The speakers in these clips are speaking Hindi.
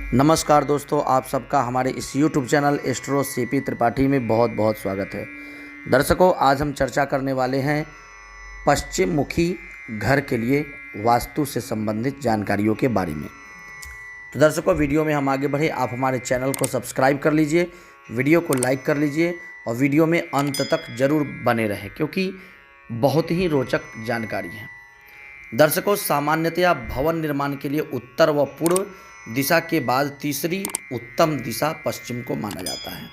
नमस्कार दोस्तों, आप सबका हमारे इस YouTube channel astro CP Tripathi में बहुत बहुत स्वागत है। दर्शकों, आज हम चर्चा करने वाले हैं पश्चिम मुखी घर के लिए वास्तु से संबंधित जानकारियों के बारे में। तो दर्शकों, वीडियो में हम आगे बढ़े, आप हमारे चैनल को सब्सक्राइब कर लीजिए, वीडियो को लाइक कर लीजिए और वीडियो में अंत तक जरूर बने रहें क्योंकि बहुत ही रोचक जानकारी है। दर्शकों, सामान्यतया भवन निर्माण के लिए उत्तर व पूर्व दिशा के बाद तीसरी उत्तम दिशा पश्चिम को माना जाता है।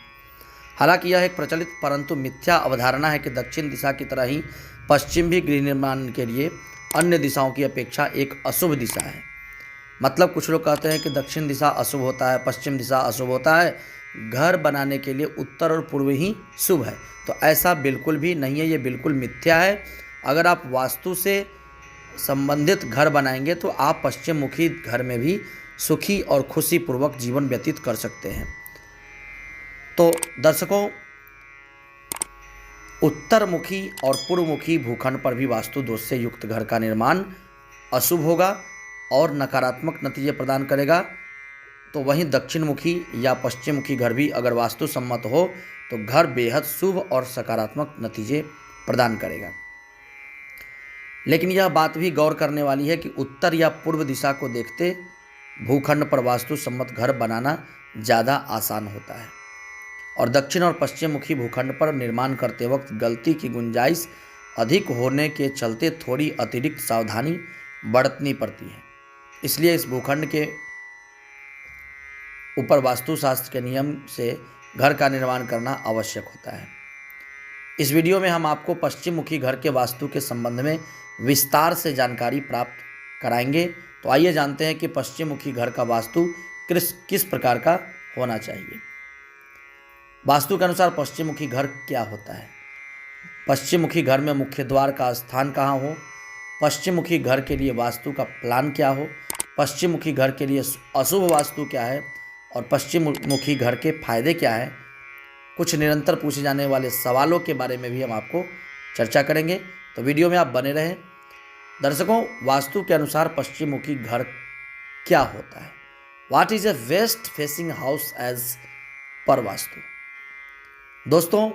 हालांकि यह एक प्रचलित परंतु मिथ्या अवधारणा है कि दक्षिण दिशा की तरह ही पश्चिम भी गृह निर्माण के लिए अन्य दिशाओं की अपेक्षा एक अशुभ दिशा है। मतलब कुछ लोग कहते हैं कि दक्षिण दिशा अशुभ होता है, पश्चिम दिशा अशुभ होता है, घर बनाने के लिए उत्तर और पूर्व ही शुभ है। तो ऐसा बिल्कुल भी नहीं है, ये बिल्कुल मिथ्या है। अगर आप वास्तु से संबंधित घर बनाएंगे तो आप पश्चिम मुखी घर में भी सुखी और खुशीपूर्वक जीवन व्यतीत कर सकते हैं। तो दर्शकों, उत्तर मुखी और पूर्व मुखी भूखंड पर भी वास्तु दोष से युक्त घर का निर्माण अशुभ होगा और नकारात्मक नतीजे प्रदान करेगा। तो वहीं दक्षिण मुखी या पश्चिम मुखी घर भी अगर वास्तु सम्मत हो तो घर बेहद शुभ और सकारात्मक नतीजे प्रदान करेगा। लेकिन यह बात भी गौर करने वाली है कि उत्तर या पूर्व दिशा को देखते भूखंड पर वास्तु सम्मत घर बनाना ज़्यादा आसान होता है और दक्षिण और पश्चिम मुखी भूखंड पर निर्माण करते वक्त गलती की गुंजाइश अधिक होने के चलते थोड़ी अतिरिक्त सावधानी बरतनी पड़ती है। इसलिए इस भूखंड के ऊपर वास्तुशास्त्र के नियम से घर का निर्माण करना आवश्यक होता है। इस वीडियो में हम आपको पश्चिम मुखी घर के वास्तु के संबंध में विस्तार से जानकारी प्राप्त कराएंगे। तो आइए जानते हैं कि पश्चिम मुखी घर का वास्तु किस प्रकार का होना चाहिए। वास्तु के अनुसार पश्चिम मुखी घर क्या होता है? पश्चिम मुखी घर में मुख्य द्वार का स्थान कहाँ हो? पश्चिम मुखी घर के लिए वास्तु का प्लान क्या हो? पश्चिम मुखी घर के लिए अशुभ वास्तु क्या है और पश्चिम मुखी घर के फायदे क्या है? कुछ निरंतर पूछे जाने वाले सवालों के बारे में भी हम आपको चर्चा करेंगे। तो वीडियो में आप बने रहें। दर्शकों, वास्तु के अनुसार पश्चिम मुखी घर क्या होता है? What is a west facing house as per vastu? दोस्तों,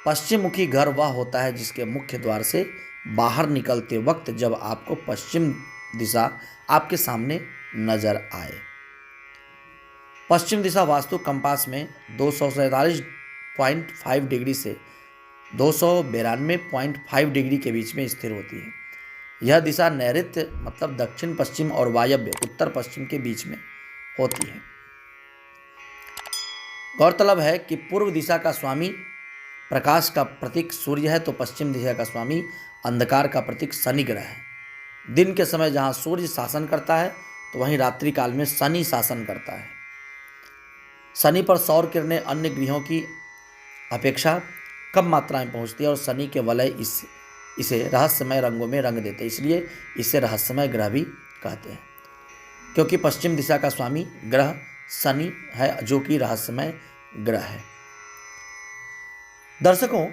पश्चिम मुखी घर वह होता है जिसके मुख्य द्वार से बाहर निकलते वक्त जब आपको पश्चिम दिशा आपके सामने नजर आए। पश्चिम दिशा वास्तु कंपास में 247.5 डिग्री से 292.5 डिग्री के बीच में स्थिर होती है। यह दिशा नैऋत्य मतलब दक्षिण पश्चिम और वायव्य उत्तर पश्चिम के बीच में होती है। गौरतलब है कि पूर्व दिशा का स्वामी प्रकाश का प्रतीक सूर्य है तो पश्चिम दिशा का स्वामी अंधकार का प्रतीक शनि ग्रह है। दिन के समय जहां सूर्य शासन करता है तो वहीं रात्रि काल में शनि शासन करता है। शनि पर सौर किरणें अन्य ग्रहों की अपेक्षा कम मात्रा में पहुंचती है और शनि के वलय इसे रहस्यमय रंगों में रंग देते हैं, इसलिए इसे रहस्यमय ग्रह भी कहते हैं क्योंकि पश्चिम दिशा का स्वामी ग्रह शनि है जो कि रहस्यमय ग्रह है। दर्शकों,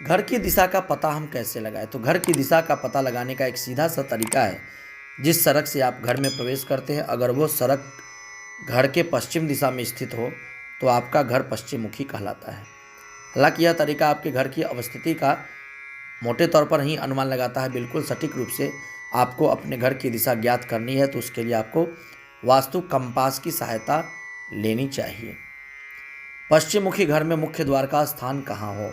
घर की दिशा का पता हम कैसे लगाएं? तो घर की दिशा का पता लगाने का एक सीधा सा तरीका है। जिस सड़क से आप घर में प्रवेश करते हैं, अगर वो सड़क घर के पश्चिम दिशा में स्थित हो तो आपका घर पश्चिम मुखी कहलाता है। हालांकि यह तरीका आपके घर की अवस्थिति का मोटे तौर पर ही अनुमान लगाता है। बिल्कुल सटीक रूप से आपको अपने घर की दिशा ज्ञात करनी है तो उसके लिए आपको वास्तु कंपास की सहायता लेनी चाहिए। पश्चिम मुखी घर में मुख्य द्वार का स्थान कहाँ हो?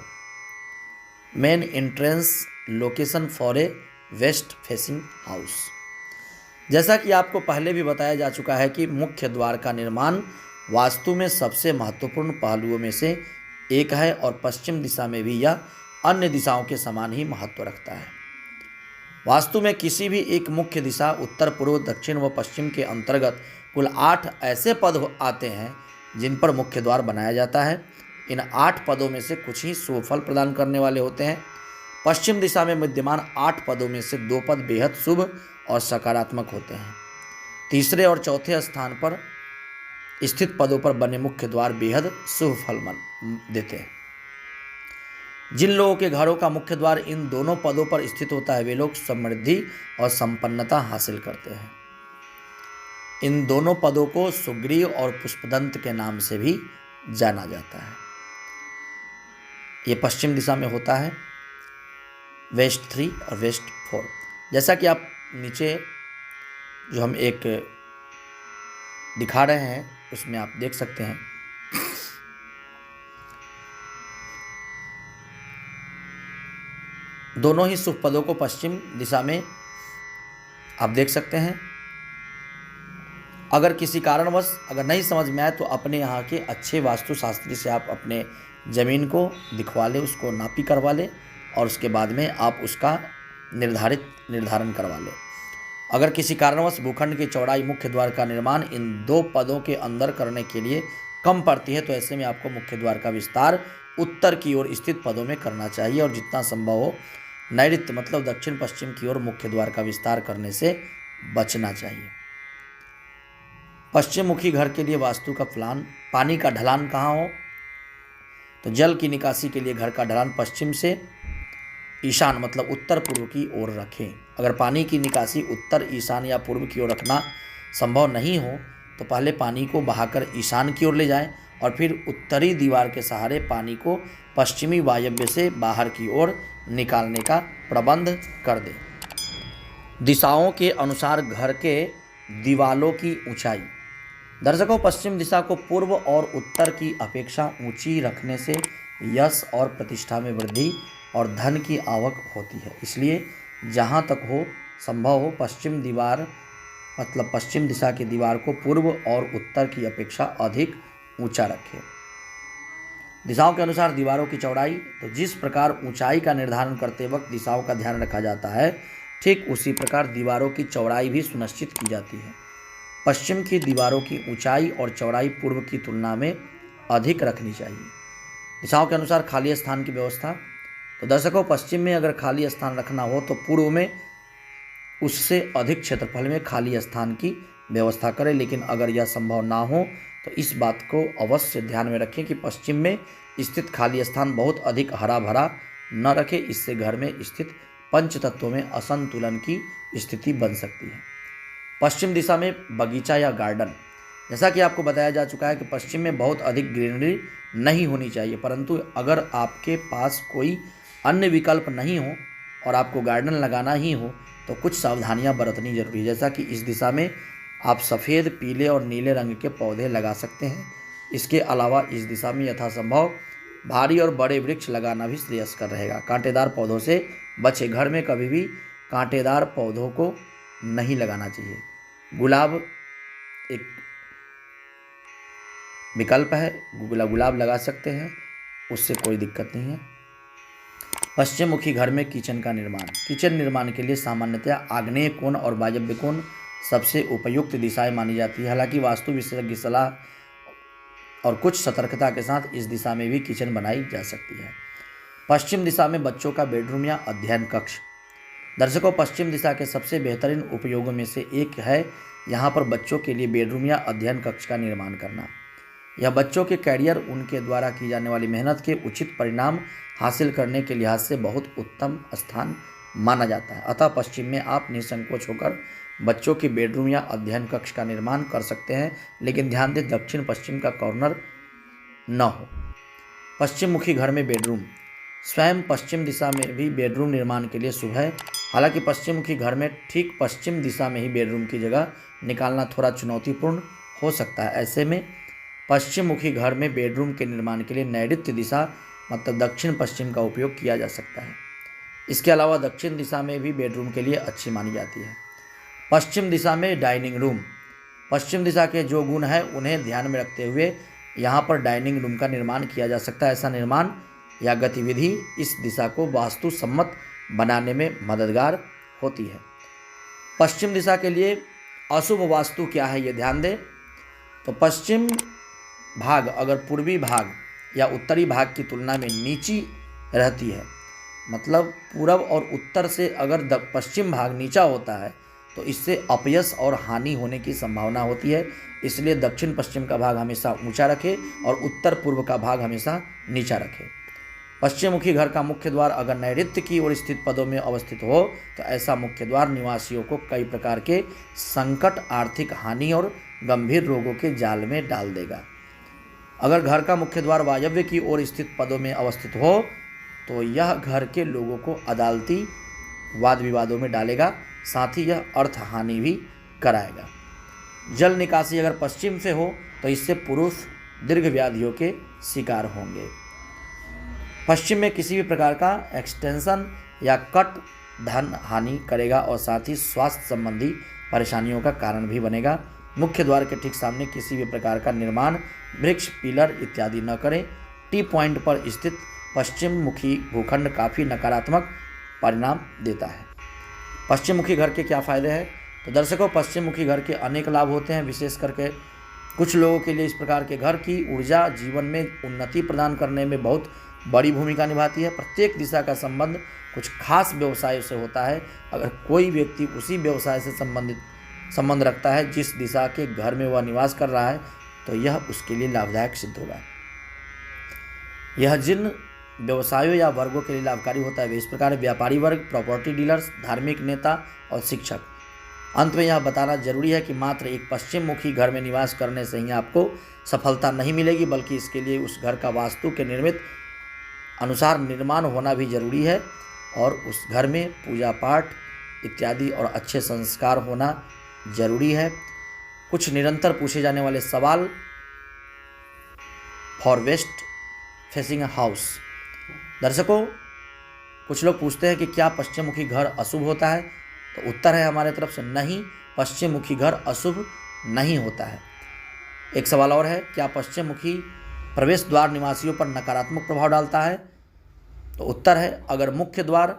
Main entrance location for a west facing house. जैसा कि आपको पहले भी बताया जा चुका है कि मुख्य द्वार का निर्माण वास्तु में सबसे महत्वपूर्ण पहलुओं में से एक है और पश्चिम दिशा में भी यह अन्य दिशाओं के समान ही महत्व रखता है। वास्तु में किसी भी एक मुख्य दिशा उत्तर पूर्व दक्षिण व पश्चिम के अंतर्गत कुल 8 ऐसे पद आते हैं जिन पर मुख्य द्वार बनाया जाता है। इन 8 पदों में से कुछ ही शुभ फल प्रदान करने वाले होते हैं। पश्चिम दिशा में विद्यमान 8 पदों में से 2 पद बेहद शुभ और सकारात्मक होते हैं। तीसरे और चौथे स्थान पर स्थित पदों पर बने मुख्य द्वार बेहद शुभ फल देते हैं। जिन लोगों के घरों का मुख्य द्वार इन दोनों पदों पर स्थित होता है वे लोग समृद्धि और संपन्नता हासिल करते हैं। इन दोनों पदों को सुग्रीव और पुष्पदंत के नाम से भी जाना जाता है। ये पश्चिम दिशा में होता है, वेस्ट 3 और वेस्ट 4। जैसा कि आप नीचे जो हम एक दिखा रहे हैं उसमें आप देख सकते हैं दोनों ही शुभ पदों को पश्चिम दिशा में आप देख सकते हैं। अगर किसी कारणवश अगर नहीं समझ में आए तो अपने यहाँ के अच्छे वास्तुशास्त्री से आप अपने ज़मीन को दिखवा लें, उसको नापी करवा लें और उसके बाद में आप उसका निर्धारण करवा लें। अगर किसी कारणवश भूखंड की चौड़ाई मुख्य द्वार का निर्माण इन दो पदों के अंदर करने के लिए कम पड़ती है तो ऐसे में आपको मुख्य द्वार का विस्तार उत्तर की ओर स्थित पदों में करना चाहिए और जितना संभव हो नैऋत्य मतलब दक्षिण पश्चिम की ओर मुख्य द्वार का विस्तार करने से बचना चाहिए। पश्चिम मुखी घर के लिए वास्तु का प्लान। पानी का ढलान कहाँ हो, तो जल की निकासी के लिए घर का ढलान पश्चिम से ईशान मतलब उत्तर पूर्व की ओर रखें। अगर पानी की निकासी उत्तर, ईशान या पूर्व की ओर रखना संभव नहीं हो तो पहले पानी को बहाकर ईशान की ओर ले जाएं और फिर उत्तरी दीवार के सहारे पानी को पश्चिमी वायव्य से बाहर की ओर निकालने का प्रबंध कर दें। दिशाओं के अनुसार घर के दीवालों की ऊंचाई। दर्शकों, पश्चिम दिशा को पूर्व और उत्तर की अपेक्षा ऊंची रखने से यश और प्रतिष्ठा में वृद्धि और धन की आवक होती है। इसलिए जहाँ तक हो संभव हो पश्चिम दीवार मतलब पश्चिम दिशा की दीवार को पूर्व और उत्तर की अपेक्षा अधिक ऊंचा रखें। दिशाओं के अनुसार दीवारों की चौड़ाई। तो जिस प्रकार ऊंचाई का निर्धारण करते वक्त दिशाओं का ध्यान रखा जाता है, ठीक उसी प्रकार दीवारों की चौड़ाई भी सुनिश्चित की जाती है। पश्चिम की दीवारों की ऊंचाई और चौड़ाई पूर्व की तुलना में अधिक रखनी चाहिए। दिशाओं के अनुसार खाली स्थान की व्यवस्था। तो दर्शकों, पश्चिम में अगर खाली स्थान रखना हो तो पूर्व में उससे अधिक क्षेत्रफल में खाली स्थान की व्यवस्था करें, लेकिन अगर यह संभव ना हो तो इस बात को अवश्य ध्यान में रखें कि पश्चिम में स्थित खाली स्थान बहुत अधिक हरा भरा न रखें। इससे घर में स्थित पंच तत्वों में असंतुलन की स्थिति बन सकती है। पश्चिम दिशा में बगीचा या गार्डन। जैसा कि आपको बताया जा चुका है कि पश्चिम में बहुत अधिक ग्रीनरी नहीं होनी चाहिए, परंतु अगर आपके पास कोई अन्य विकल्प नहीं हो और आपको गार्डन लगाना ही हो तो कुछ सावधानियां बरतनी जरूरी है। जैसा कि इस दिशा में आप सफ़ेद, पीले और नीले रंग के पौधे लगा सकते हैं। इसके अलावा इस दिशा में यथासंभव भारी और बड़े वृक्ष लगाना भी श्रेयस्कर रहेगा। कांटेदार पौधों से बचे। घर में कभी भी कांटेदार पौधों को नहीं लगाना चाहिए। गुलाब एक विकल्प है, गुलाब लगा सकते हैं, उससे कोई दिक्कत नहीं है। पश्चिम मुखी घर में किचन का निर्माण। किचन निर्माण के लिए सामान्यतया आग्नेय कोण और वायव्य कोण सबसे उपयुक्त दिशाएं मानी जाती है। हालांकि वास्तु विशेषज्ञ सलाह और कुछ सतर्कता के साथ इस दिशा में भी किचन बनाई जा सकती है। पश्चिम दिशा में बच्चों का बेडरूम या अध्ययन कक्ष। दर्शकों, पश्चिम दिशा के सबसे बेहतरीन उपयोगों में से एक है यहाँ पर बच्चों के लिए बेडरूम या अध्ययन कक्ष का निर्माण करना। यह बच्चों के कैरियर, उनके द्वारा की जाने वाली मेहनत के उचित परिणाम हासिल करने के लिहाज से बहुत उत्तम स्थान माना जाता है। अतः पश्चिम में आप निसंकोच होकर बच्चों के बेडरूम या अध्ययन कक्ष का निर्माण कर सकते हैं, लेकिन ध्यान दें दक्षिण पश्चिम का कॉर्नर न हो। पश्चिम मुखी घर में बेडरूम। स्वयं पश्चिम दिशा में भी बेडरूम निर्माण के लिए शुभ है। हालांकि पश्चिम मुखी घर में ठीक पश्चिम दिशा में ही बेडरूम की जगह निकालना थोड़ा चुनौतीपूर्ण हो सकता है। ऐसे में पश्चिम मुखी घर में बेडरूम के निर्माण के लिए नैऋत्य दिशा मतलब दक्षिण पश्चिम का उपयोग किया जा सकता है। इसके अलावा दक्षिण दिशा में भी बेडरूम के लिए अच्छी मानी जाती है। पश्चिम दिशा में डाइनिंग रूम। पश्चिम दिशा के जो गुण हैं उन्हें ध्यान में रखते हुए यहाँ पर डाइनिंग रूम का निर्माण किया जा सकता है। ऐसा निर्माण या गतिविधि इस दिशा को वास्तु सम्मत बनाने में मददगार होती है। पश्चिम दिशा के लिए अशुभ वास्तु क्या है ये ध्यान दें। तो पश्चिम भाग अगर पूर्वी भाग या उत्तरी भाग की तुलना में नीची रहती है, मतलब पूर्व और उत्तर से अगर पश्चिम भाग नीचा होता है तो इससे अपयश और हानि होने की संभावना होती है। इसलिए दक्षिण पश्चिम का भाग हमेशा ऊंचा रखें और उत्तर पूर्व का भाग हमेशा नीचा रखें। पश्चिम मुखी घर का मुख्य द्वार अगर नैऋत्य की ओर स्थित पदों में अवस्थित हो तो ऐसा मुख्य द्वार निवासियों को कई प्रकार के संकट, आर्थिक हानि और गंभीर रोगों के जाल में डाल देगा। अगर घर का मुख्य द्वार वायव्य की ओर स्थित पदों में अवस्थित हो तो यह घर के लोगों को अदालती वाद विवादों में डालेगा, साथ ही यह अर्थ हानि भी कराएगा। जल निकासी अगर पश्चिम से हो तो इससे पुरुष दीर्घ व्याधियों के शिकार होंगे। पश्चिम में किसी भी प्रकार का एक्सटेंशन या कट धन हानि करेगा और साथ ही स्वास्थ्य संबंधी परेशानियों का कारण भी बनेगा। मुख्य द्वार के ठीक सामने किसी भी प्रकार का निर्माण, वृक्ष, पिलर इत्यादि न करें। टी पॉइंट पर स्थित पश्चिम मुखी भूखंड काफ़ी नकारात्मक परिणाम देता है। पश्चिम मुखी घर के क्या फ़ायदे हैं? तो दर्शकों, पश्चिम मुखी घर के अनेक लाभ होते हैं। विशेष करके कुछ लोगों के लिए इस प्रकार के घर की ऊर्जा जीवन में उन्नति प्रदान करने में बहुत बड़ी भूमिका निभाती है। प्रत्येक दिशा का संबंध कुछ खास व्यवसाय से होता है। अगर कोई व्यक्ति उसी व्यवसाय से संबंध रखता है जिस दिशा के घर में वह निवास कर रहा है तो यह उसके लिए लाभदायक सिद्ध होगा। यह जिन व्यवसायों या वर्गों के लिए लाभकारी होता है वे इस प्रकार: व्यापारी वर्ग, प्रॉपर्टी डीलर्स, धार्मिक नेता और शिक्षक। अंत में यह बताना जरूरी है कि मात्र एक पश्चिम मुखी घर में निवास करने से ही आपको सफलता नहीं मिलेगी, बल्कि इसके लिए उस घर का वास्तु के निर्मित अनुसार निर्माण होना भी जरूरी है और उस घर में पूजा पाठ इत्यादि और अच्छे संस्कार होना जरूरी है। कुछ निरंतर पूछे जाने वाले सवाल फॉर वेस्ट फेसिंग हाउस। दर्शकों, कुछ लोग पूछते हैं कि क्या पश्चिम मुखी घर अशुभ होता है? तो उत्तर है हमारे तरफ से नहीं, पश्चिम मुखी घर अशुभ नहीं होता है। एक सवाल और है, क्या पश्चिम मुखी प्रवेश द्वार निवासियों पर नकारात्मक प्रभाव डालता है? तो उत्तर है, अगर मुख्य द्वार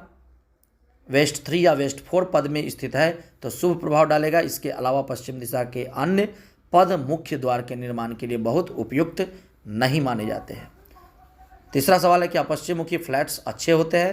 वेस्ट 3 या वेस्ट 4 पद में स्थित है तो शुभ प्रभाव डालेगा। इसके अलावा पश्चिम दिशा के अन्य पद मुख्य द्वार के निर्माण के लिए बहुत उपयुक्त नहीं माने जाते हैं। तीसरा सवाल है, क्या पश्चिम मुखी फ्लैट्स अच्छे होते हैं?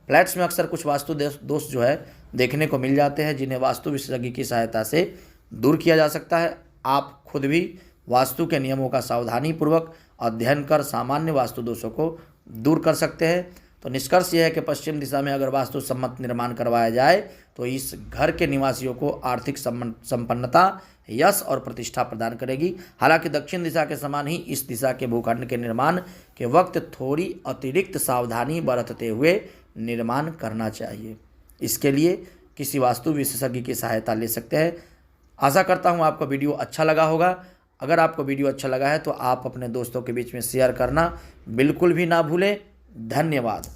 फ्लैट्स में अक्सर कुछ वास्तु दोष जो है देखने को मिल जाते हैं, जिन्हें वास्तु विशेषज्ञ की सहायता से दूर किया जा सकता है। आप खुद भी वास्तु के नियमों का सावधानीपूर्वक अध्ययन कर सामान्य वास्तु दोषों को दूर कर सकते हैं। तो निष्कर्ष यह है कि पश्चिम दिशा में अगर वास्तु सम्मत निर्माण करवाया जाए तो इस घर के निवासियों को आर्थिक संपन्नता, यश और प्रतिष्ठा प्रदान करेगी। हालांकि दक्षिण दिशा के समान ही इस दिशा के भूखंड के निर्माण के वक्त थोड़ी अतिरिक्त सावधानी बरतते हुए निर्माण करना चाहिए। इसके लिए किसी वास्तु विशेषज्ञ की सहायता ले सकते हैं। आशा करता हूँ आपको वीडियो अच्छा लगा होगा। अगर आपको वीडियो अच्छा लगा है तो आप अपने दोस्तों के बीच में शेयर करना बिल्कुल भी ना भूलें। धन्यवाद।